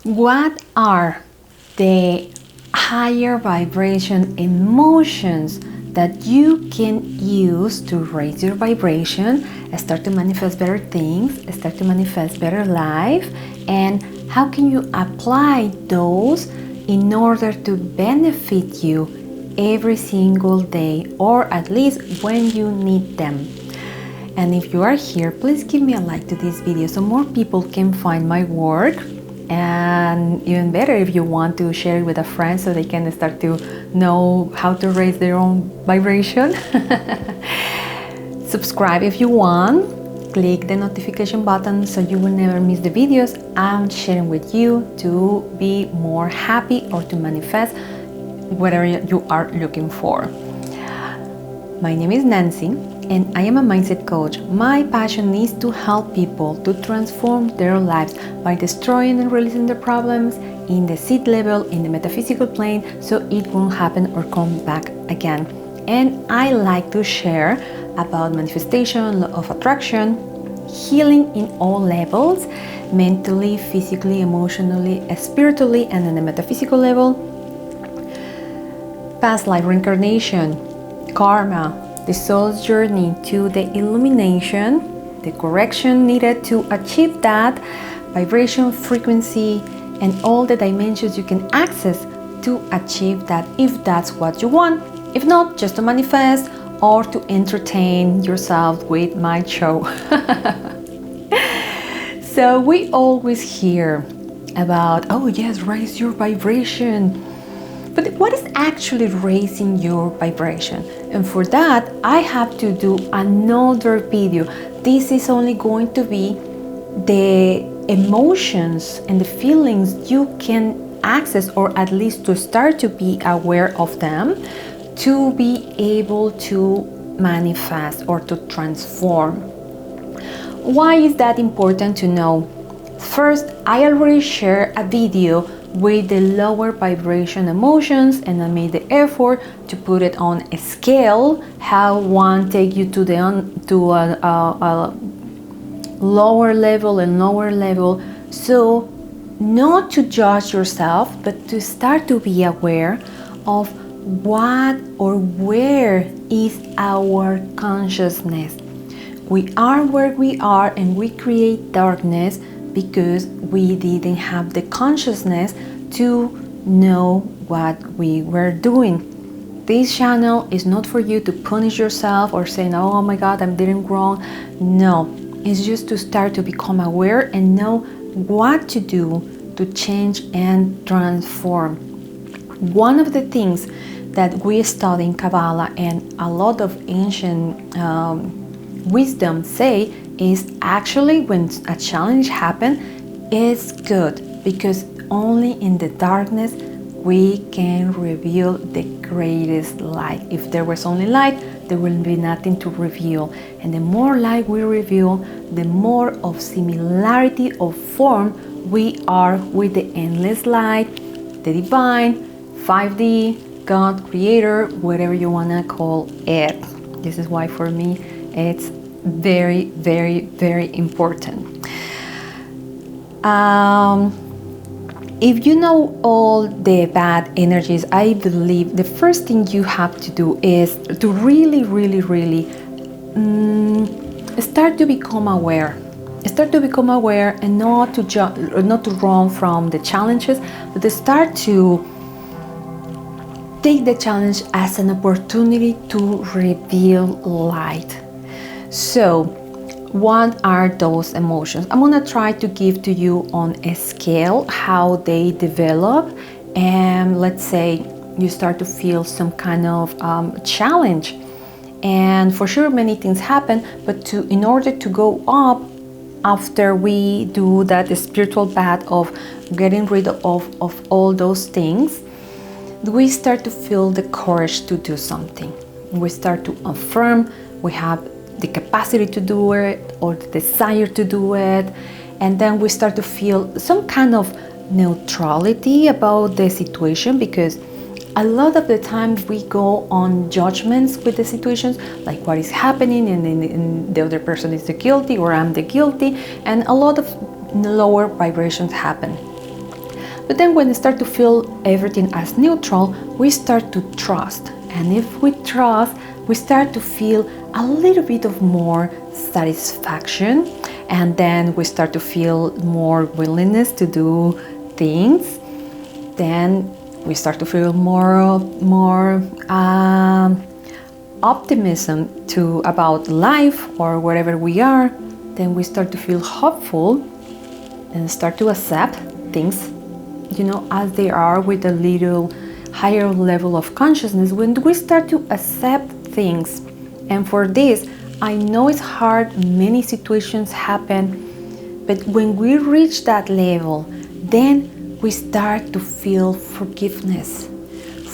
What are the higher vibration emotions that you can use to raise your vibration, start to manifest better things, start to manifest better life, and how can you apply those in order to benefit you every single day, or at least when you need them? And if you are here, please give me a like to this video so more people can find my work. And even better, if you want to share it with a friend so they can start to know how to raise their own vibration. Subscribe if you want. Click the notification button so you will never miss the videos I'm sharing with you to be more happy or to manifest whatever you are looking for. My name is Nancy and I am a mindset coach. My passion is to help people to transform their lives by destroying and releasing their problems in the seed level, in the metaphysical plane, so it won't happen or come back again. And I like to share about manifestation, law of attraction, healing in all levels, mentally, physically, emotionally, spiritually, and on the metaphysical level, past life reincarnation, karma, the soul's journey to the illumination, the correction needed to achieve that, vibration, frequency, and all the dimensions you can access to achieve that if that's what you want. If not, just to manifest or to entertain yourself with my show. So we always hear about, oh yes, raise your vibration. But what is actually raising your vibration? And for that, I have to do another video. This is only going to be the emotions and the feelings you can access, or at least to start to be aware of them, to be able to manifest or to transform. Why is that important to know? First, I already shared a video with the lower vibration emotions, and I made the effort to put it on a scale, how one take you to a lower level and lower level. So not to judge yourself, but to start to be aware of what or where is our consciousness. We are where we are, and we create darkness because we didn't have the consciousness to know what we were doing. This channel is not for you to punish yourself or saying, oh my God, I'm doing wrong. No, it's just to start to become aware and know what to do to change and transform. One of the things that we study in Kabbalah and a lot of ancient wisdom say is actually when a challenge happens, it's good because only in the darkness we can reveal the greatest light. If there was only light, there will be nothing to reveal. And the more light we reveal, the more of similarity of form we are with the endless light, the divine, 5D, God, creator, whatever you want to call it. This is why for me it's very, very, very important. If you know all the bad energies, I believe the first thing you have to do is to really, really, really start to become aware. Start to become aware and not to run from the challenges, but to start to take the challenge as an opportunity to reveal light. So, what are those emotions? I'm gonna try to give to you on a scale how they develop, and let's say you start to feel some kind of challenge, and for sure many things happen, but in order to go up after we do that spiritual path of getting rid of all those things, we start to feel the courage to do something. We start to affirm we have the capacity to do it or the desire to do it, and then we start to feel some kind of neutrality about the situation, because a lot of the times we go on judgments with the situations, like what is happening and the other person is the guilty or I'm the guilty, and a lot of lower vibrations happen. But then when we start to feel everything as neutral, we start to trust. And if we trust, we start to feel a little bit of more satisfaction, and then we start to feel more willingness to do things. Then we start to feel more optimism about life or wherever we are. Then we start to feel hopeful and start to accept things, as they are, with a little higher level of consciousness. When we start to accept things, and for this, I know it's hard, many situations happen, but when we reach that level, then we start to feel forgiveness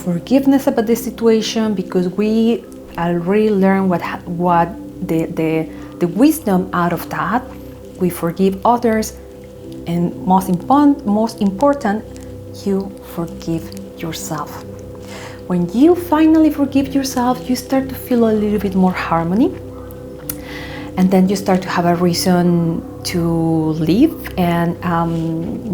about the situation, because we already learned what the wisdom out of that. We forgive others, and most important, you forgive yourself. When you finally forgive yourself, you start to feel a little bit more harmony, and then you start to have a reason to live, and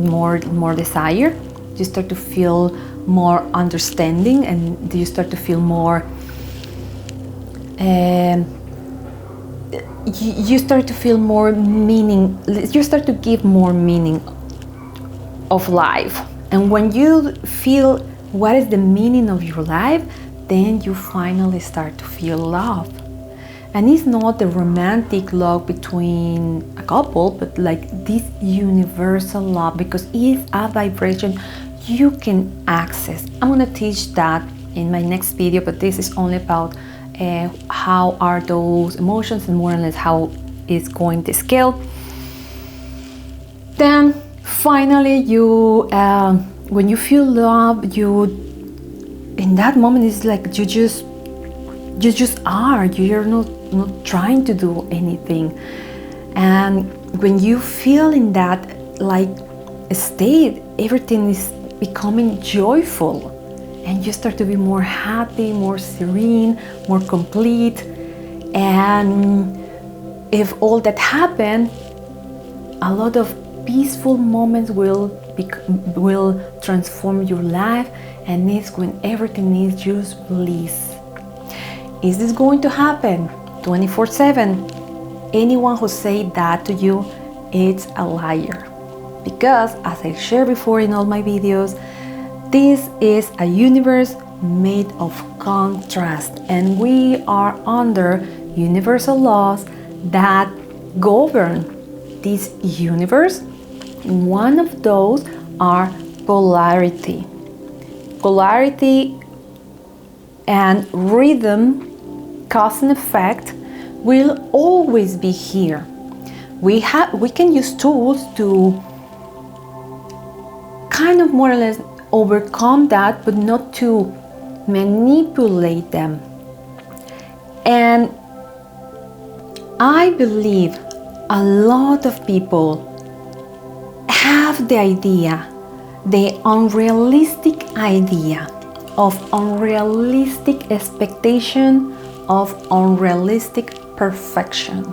more desire. You start to feel more understanding, and you start to feel more you start to feel more meaning. You start to give more meaning of life. And when you feel what is the meaning of your life, then you finally start to feel love. And it's not the romantic love between a couple, but like this universal love, because it's a vibration you can access. I'm going to teach that in my next video, but this is only about how are those emotions, and more or less how it's going to scale. Then finally, you when you feel love, you in that moment, it's like you just are. You're not trying to do anything. And when you feel in that like state, everything is becoming joyful, and you start to be more happy, more serene, more complete. And if all that happened, a lot of peaceful moments will transform your life, and it's when everything is just bliss. Is this going to happen 24/7? Anyone who say that to you, it's a liar. Because as I shared before in all my videos, this is a universe made of contrast, and we are under universal laws that govern this universe. One of those are polarity. Polarity and rhythm, cause and effect, will always be here. We can use tools to kind of more or less overcome that, but not to manipulate them. And I believe a lot of people have the idea, the unrealistic idea of unrealistic expectation, of unrealistic perfection,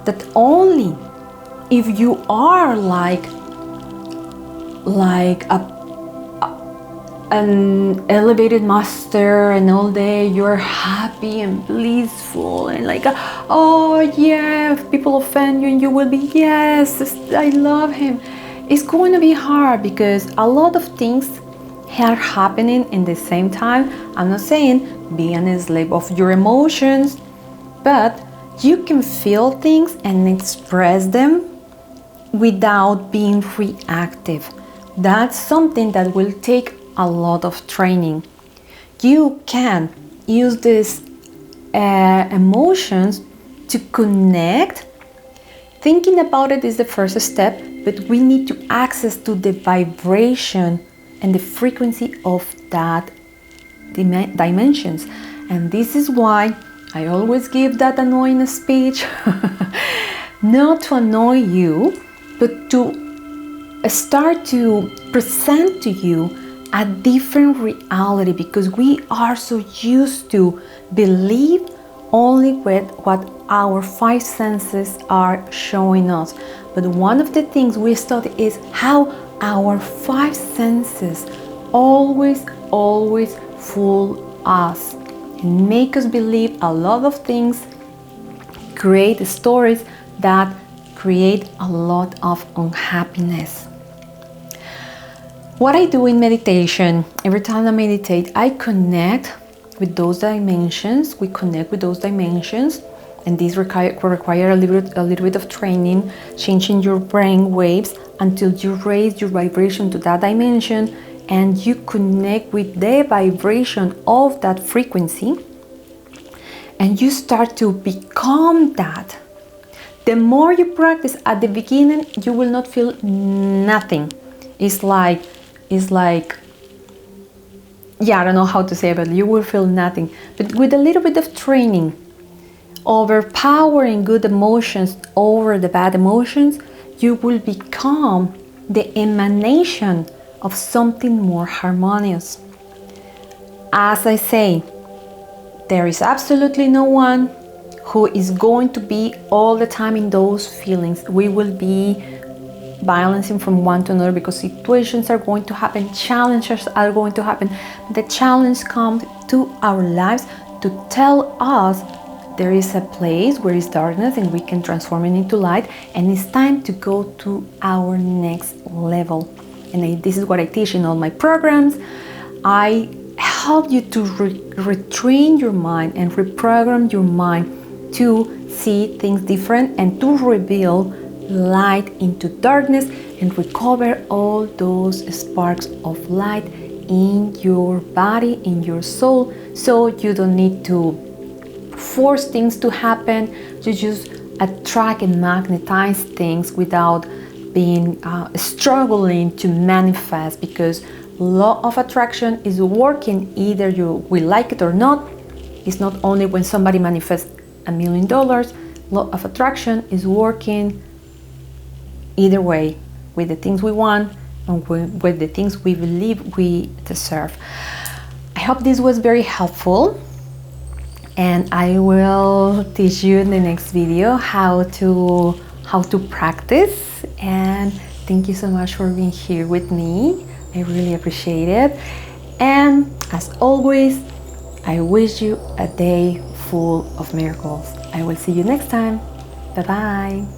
that only if you are like an elevated master, and all day you're happy and blissful, and like, oh yeah, if people offend you, and you will be, yes, I love him. It's going to be hard, because a lot of things are happening in the same time. I'm not saying be a slave of your emotions, but you can feel things and express them without being reactive. That's something that will take a lot of training. You can use these emotions to connect. Thinking about it is the first step, but we need to access to the vibration and the frequency of that dimensions. And this is why I always give that annoying speech, not to annoy you, but to start to present to you a different reality, because we are so used to believe only with what our five senses are showing us. But one of the things we study is how our five senses always fool us and make us believe a lot of things, create stories that create a lot of unhappiness. What I do in meditation, every time I meditate, I connect with those dimensions. We connect with those dimensions, and these require a little bit of training, changing your brain waves until you raise your vibration to that dimension and you connect with the vibration of that frequency, and you start to become that. The more you practice, at the beginning you will not feel nothing. It's like I don't know how to say it, but you will feel nothing. But with a little bit of training, overpowering good emotions over the bad emotions, you will become the emanation of something more harmonious. As I say, there is absolutely no one who is going to be all the time in those feelings. We will be balancing from one to another because situations are going to happen, challenges are going to happen. The challenge comes to our lives to tell us there is a place where is darkness and we can transform it into light, and it's time to go to our next level. And this is what I teach in all my programs. I help you to retrain your mind and reprogram your mind to see things different and to reveal light into darkness and recover all those sparks of light in your body, in your soul, so you don't need to force things to happen. You just attract and magnetize things without being struggling to manifest, because law of attraction is working either you will like it or not. It's not only when somebody manifests $1 million. Law of attraction is working either way, with the things we want and with the things we believe we deserve. I hope this was very helpful, and I will teach you in the next video how to practice. And thank you so much for being here with me. I really appreciate it. And as always, I wish you a day full of miracles. I will see you next time. Bye bye.